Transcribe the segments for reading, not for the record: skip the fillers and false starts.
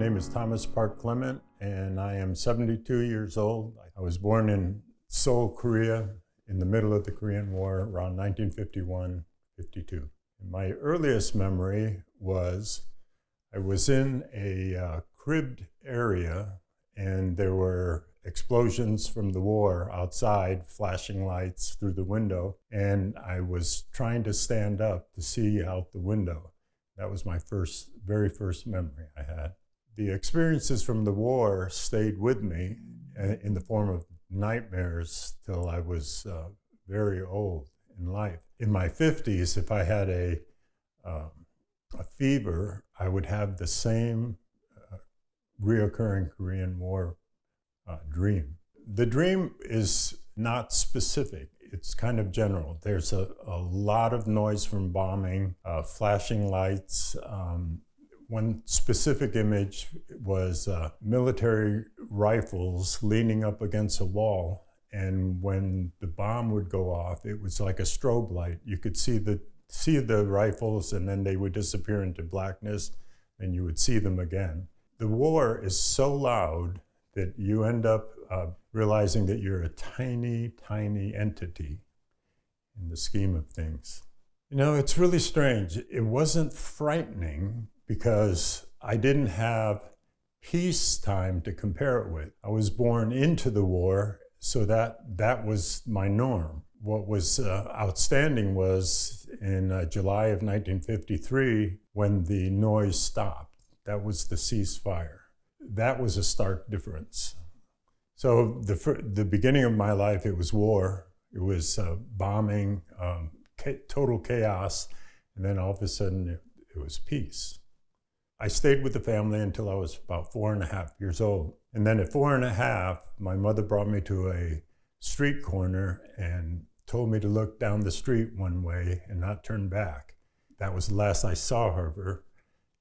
name is Thomas Park Clement, and I am 72 years old. I was born in Seoul, Korea, in the middle of the Korean War, around 1951-52. My earliest memory was I was in a cribbed area, and there were explosions from the war outside, flashing lights through the window, and I was trying to stand up to see out the window. That was my very first memory I had. The experiences from the war stayed with me in the form of nightmares till I was very old in life. In my 50s, if I had a fever, I would have the same reoccurring Korean War dream. The dream is not specific. It's kind of general. There's a lot of noise from bombing, flashing lights. One specific image was military rifles leaning up against a wall, and when the bomb would go off, it was like a strobe light. You could see the rifles, and then they would disappear into blackness, and you would see them again. The war is so loud that you end up realizing that you're a tiny, tiny entity in the scheme of things. You know, it's really strange. It wasn't frightening because I didn't have peacetime to compare it with. I was born into the war, so that was my norm. What was outstanding was in July of 1953, when the noise stopped. That was the ceasefire. That was a stark difference. So the beginning of my life, it was war. It was bombing, total chaos, and then all of a sudden it was peace. I stayed with the family until I was about 4.5 years old. And then at 4.5, my mother brought me to a street corner and told me to look down the street one way and not turn back. That was the last I saw of her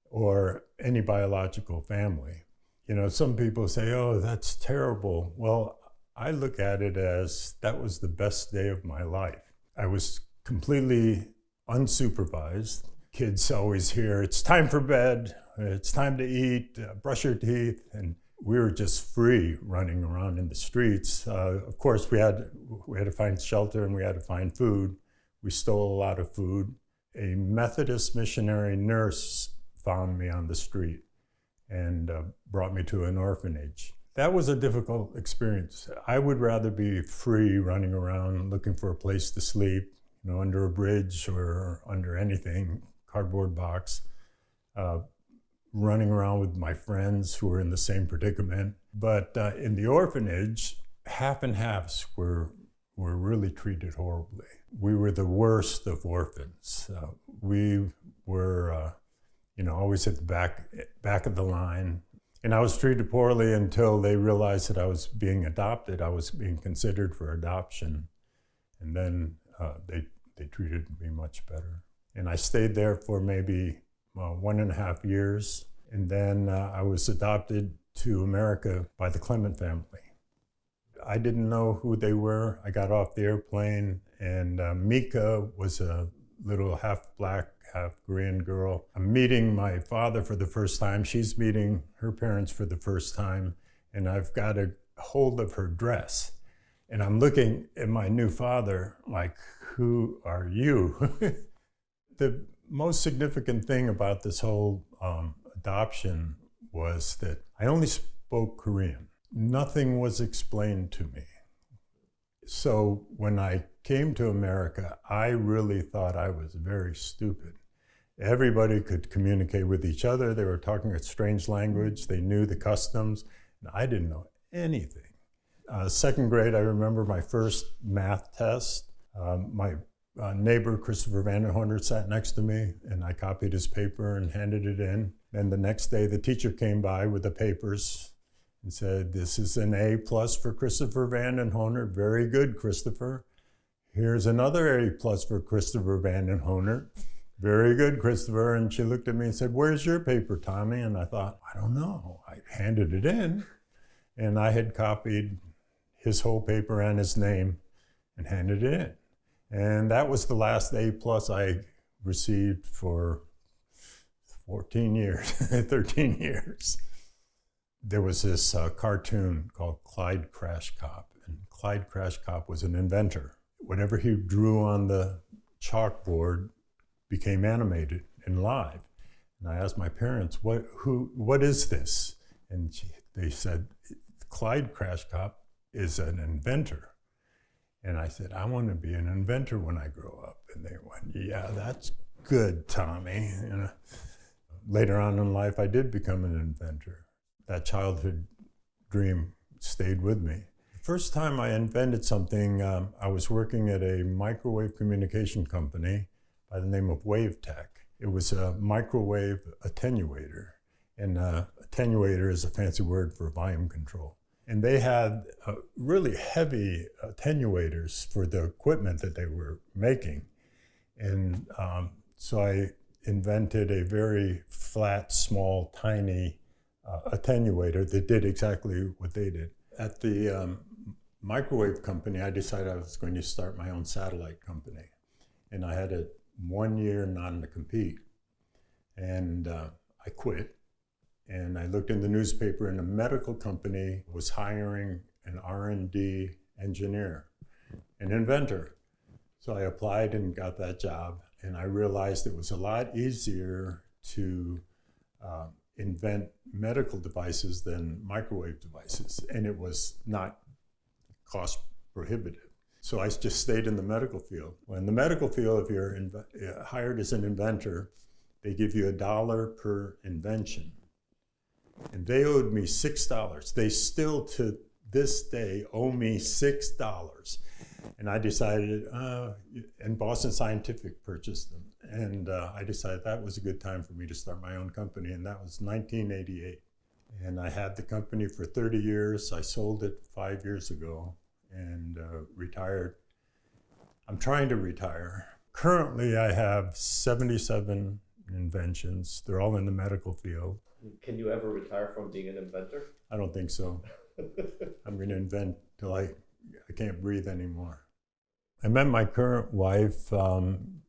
or any biological family. You know, some people say, oh, that's terrible. Well, I look at it as that was the best day of my life. I was completely unsupervised. Kids always hear, it's time for bed, it's time to eat, brush your teeth. And we were just free running around in the streets. Of course, we had to find shelter and we had to find food. We stole a lot of food. A Methodist missionary nurse found me on the street and brought me to an orphanage. That was a difficult experience. I would rather be free running around looking for a place to sleep, you know, under a bridge or under anything, cardboard box, running around with my friends who were in the same predicament. But in the orphanage, half and halves were really treated horribly. We were the worst of orphans. We were always at the back of the line. And I was treated poorly until they realized that I was being adopted. I was being considered for adoption. And then they treated me much better. And I stayed there for maybe 1.5 years. And then I was adopted to America by the Clement family. I didn't know who they were. I got off the airplane, and Mika was a little half black, half Korean girl. I'm meeting my father for the first time. She's meeting her parents for the first time. And I've got a hold of her dress. And I'm looking at my new father like, who are you? The most significant thing about this whole adoption was that I only spoke Korean. Nothing was explained to me. So when I came to America, I really thought I was very stupid. Everybody could communicate with each other. They were talking a strange language. They knew the customs. And I didn't know anything. Second grade, I remember my first math test. My neighbor, Christopher Vandenhorner, sat next to me, and I copied his paper and handed it in. And the next day, the teacher came by with the papers and said, this is an A+ for Christopher Vandenhorner. Very good, Christopher. Here's another A+ for Christopher Vandenhorner. Very good, Christopher. And she looked at me and said, where's your paper, Tommy? And I thought, I don't know. I handed it in, and I had copied his whole paper and his name and handed it in. And that was the last A+ I received for 14 years, 13 years. there was this cartoon called Clyde Crash Cop, and Clyde Crash Cop was an inventor. Whatever he drew on the chalkboard became animated and live. And I asked my parents, what is this? And they said, Clyde Crash Cop is an inventor. And I said, I want to be an inventor when I grow up. And they went, yeah, that's good, Tommy. Later on in life, I did become an inventor. That childhood dream stayed with me. First time I invented something, I was working at a microwave communication company by the name of WaveTech. It was a microwave attenuator, and attenuator is a fancy word for volume control. And they had really heavy attenuators for the equipment that they were making. And so I invented a very flat, small, tiny attenuator that did exactly what they did. At the microwave company, I decided I was going to start my own satellite company. And I had a 1-year non-compete. And I quit. And I looked in the newspaper, and a medical company was hiring an R&D engineer, an inventor. So I applied and got that job. And I realized it was a lot easier to invent medical devices than microwave devices. And it was not cost prohibitive. So I just stayed in the medical field. Well, in the medical field, if you're hired as an inventor, they give you $1 per invention. And they owed me $6. They still, to this day, owe me $6. And I decided, and Boston Scientific purchased them. And I decided that was a good time for me to start my own company, and that was 1988. And I had the company for 30 years. I sold it 5 years ago and retired. I'm trying to retire. Currently, I have 77 inventions. They're all in the medical field. Can you ever retire from being an inventor? I don't think so. I'm going to invent till I can't breathe anymore. I met my current wife on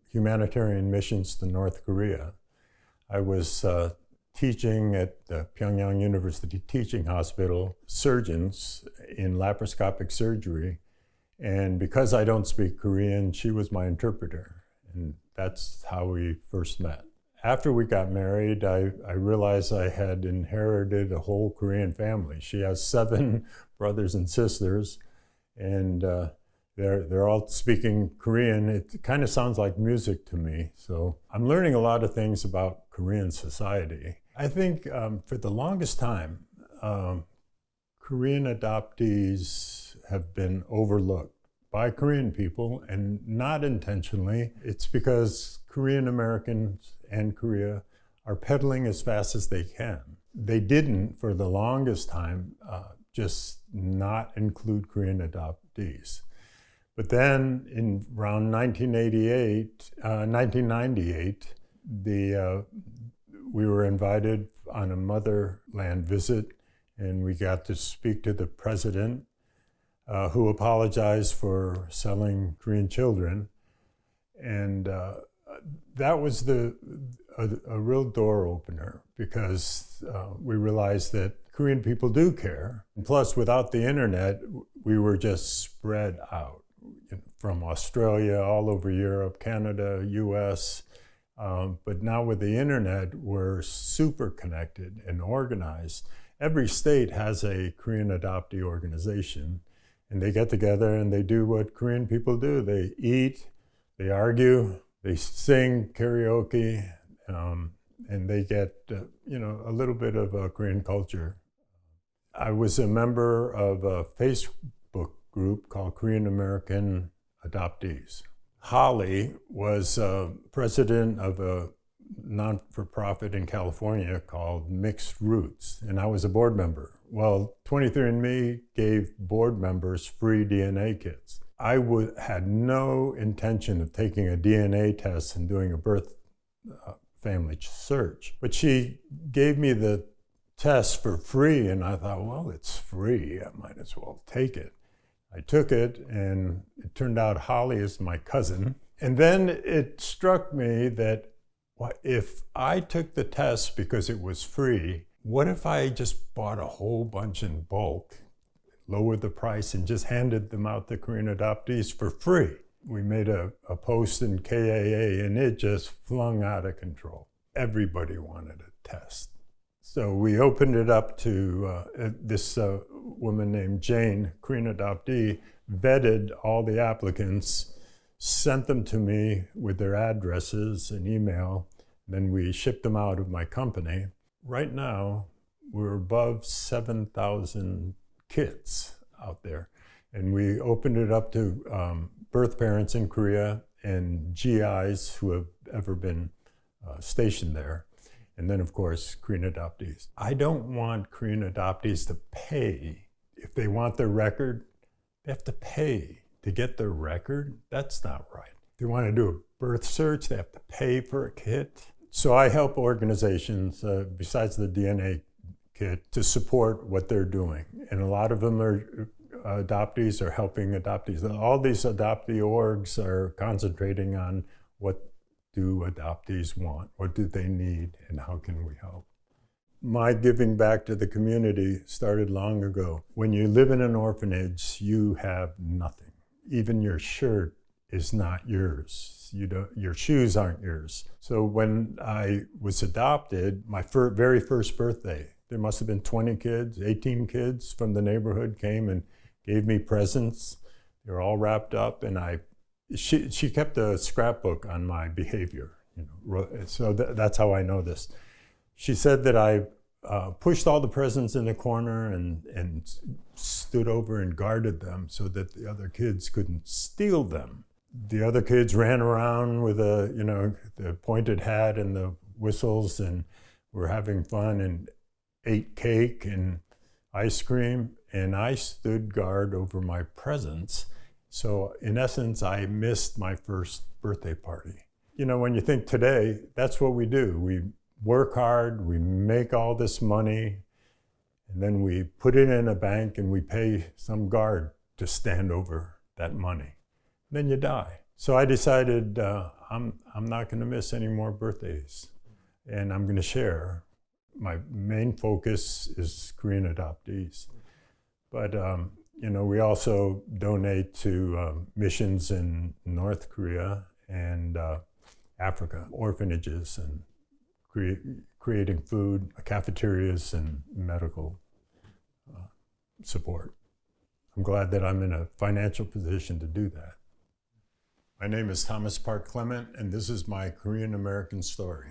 humanitarian missions to North Korea. I was teaching at the Pyongyang University Teaching Hospital, surgeons in laparoscopic surgery. And because I don't speak Korean, she was my interpreter. And that's how we first met. After we got married, I realized I had inherited a whole Korean family. She has 7 brothers and sisters, and they're all speaking Korean. It kind of sounds like music to me. So I'm learning a lot of things about Korean society. I think for the longest time, Korean adoptees have been overlooked by Korean people, and not intentionally. It's because Korean Americans and Korea are pedaling as fast as they can. They didn't, for the longest time, just not include Korean adoptees. But then in around 1998, we were invited on a motherland visit, and we got to speak to the president, who apologized for selling Korean children. And that was a real door opener, because we realized that Korean people do care. And plus, without the internet, we were just spread out from Australia, all over Europe, Canada, US. But now with the internet, we're super connected and organized. Every state has a Korean adoptee organization. And they get together and they do what Korean people do. They eat, they argue, they sing karaoke, and they get a little bit of Korean culture. I was a member of a Facebook group called Korean American Adoptees. Holly was president of a non-for-profit in California called Mixed Roots, and I was a board member. Well, 23andMe gave board members free DNA kits. I had no intention of taking a DNA test and doing a birth family search, but she gave me the test for free, and I thought, well, it's free, I might as well take it. I took it, and it turned out Holly is my cousin. And then it struck me that if I took the test because it was free, what if I just bought a whole bunch in bulk, lowered the price, and just handed them out to Korean adoptees for free? We made a post in KAA, and it just flung out of control. Everybody wanted a test. So we opened it up to this woman named Jang, Korean adoptee, vetted all the applicants, sent them to me with their addresses and email. Then we shipped them out of my company. Right now, we're above 7,000 kids out there. And we opened it up to birth parents in Korea and GIs who have ever been stationed there. And then, of course, Korean adoptees. I don't want Korean adoptees to pay. If they want their record, they have to pay to get their record. That's not right. If they want to do a birth search, they have to pay for a kit. So I help organizations, besides the DNA kit, to support what they're doing. And a lot of them are adoptees are helping adoptees. All these adoptee orgs are concentrating on what do adoptees want, what do they need, and how can we help. My giving back to the community started long ago. When you live in an orphanage, you have nothing. Even your shirt is not yours. Your shoes aren't yours. So when I was adopted, my very first birthday, there must have been 20 kids, 18 kids from the neighborhood came and gave me presents. They were all wrapped up, and she kept a scrapbook on my behavior. So that's how I know this. She said that I pushed all the presents in the corner and stood over and guarded them so that the other kids couldn't steal them. The other kids ran around with the pointed hat and the whistles, and were having fun and ate cake and ice cream, and I stood guard over my presents. So in essence, I missed my first birthday party. When you think today, that's what we do. We work hard, we make all this money, and then we put it in a bank and we pay some guard to stand over that money. Then you die. So I decided I'm not going to miss any more birthdays, and I'm going to share. My main focus is Korean adoptees, but we also donate to missions in North Korea and Africa, orphanages, and creating food, cafeterias, and medical support. I'm glad that I'm in a financial position to do that. My name is Thomas Park Clement, and this is my Korean American story.